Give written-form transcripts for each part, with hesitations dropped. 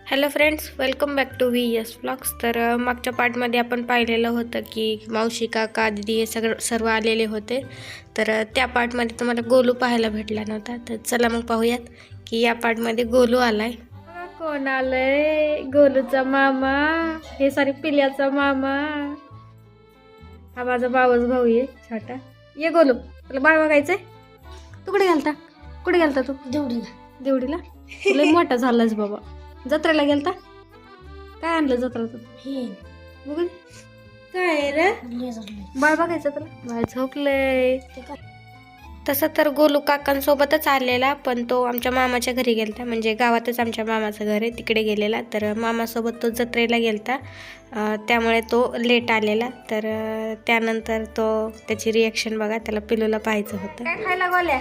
Hello friends, welcome back to VS व्लॉग्स. तर मागच्या पार्टमध्ये आपण पाहिलेलं होतं की मावशी काका दीदी हे सर्व आलेले होते. तर त्या पार्टमध्ये तुम्हाला गोलू पाहायला भेटला नव्हता. तर चला मग पाहूयात की या पार्टमध्ये गोलू आलाय. कोण आलंय? गोलूचा मामा. हे सारी पिल्याचा मामा. हा माझा मावस भाऊ आहे छोटा. ये गोलू, तुला बाळ बघायचंय? तू कुठे गेलता? कुठे गेलता तू? देवडीला. तुला मोठा झालास बाबा. जत्रेला गेलता? काय आणलं जत्रेत? बघ काय रे, बाळ बघायचं तुला? बाळ झोपलंय. तसं तर गोलू काकांसोबतच आलेला, पण तो आमच्या मामाच्या घरी गेलता. म्हणजे गावातच आमच्या मामाचं घर आहे, तिकडे गेलेला. तर मामासोबत तो जत्रेला गेलता, त्यामुळे तो लेट आलेला. तर त्यानंतर त्याची रिॲक्शन बघा. त्याला पिलूला पाहायचं होतं. काय खायला गोल्या?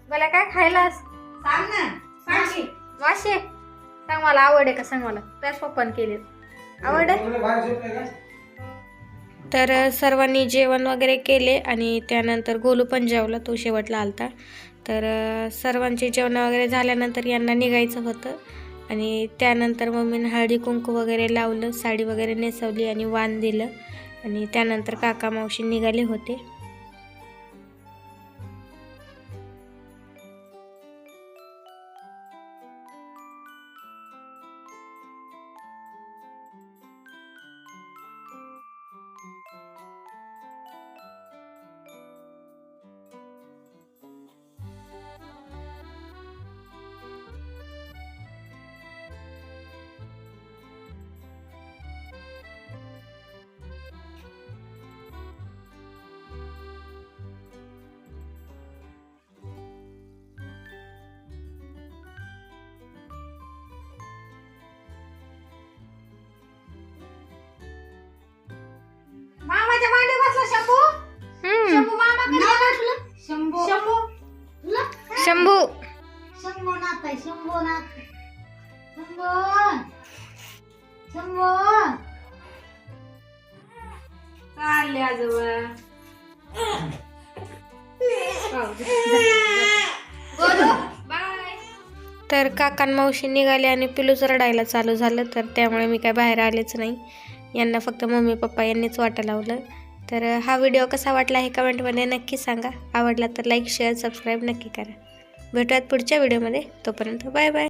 गोल्या काय खायलास? सांग ना. मासे सांग. मला आवड आहे का सांग मला. त्याच पप्पान केले आवड आहे. तर सर्वांनी जेवण वगैरे केले आणि त्यानंतर गोलू पण जेवला. तो शेवटला आलता. तर सर्वांचे जेवण वगैरे झाल्यानंतर यांना निघायचं होतं आणि त्यानंतर मम्मीने हळदी कुंकू वगैरे लावलं, साडी वगैरे नेसवली आणि वाण दिलं आणि त्यानंतर काका मावशी निघाले होते. मामाच्या मांडी बसला शंभू. शंभू मामा शंभू शंभू शंभू शंभू नाथ आहे. शंभू नाथ. शंभू शंभू चालले आजोबा. तर काकान मावशी निघाले आणि पिलूच रडायला चालू झालं. तर त्यामुळे मी काय बाहेर आलेच नाही. यांना फक्त मम्मी पप्पा यांनीच वाटा लावलं. तर हा व्हिडिओ कसा वाटला हे कमेंटमध्ये नक्की सांगा. आवडला तर लाईक शेअर सबस्क्राईब नक्की करा. भेटूयात पुढच्या व्हिडिओमध्ये. तोपर्यंत बाय बाय.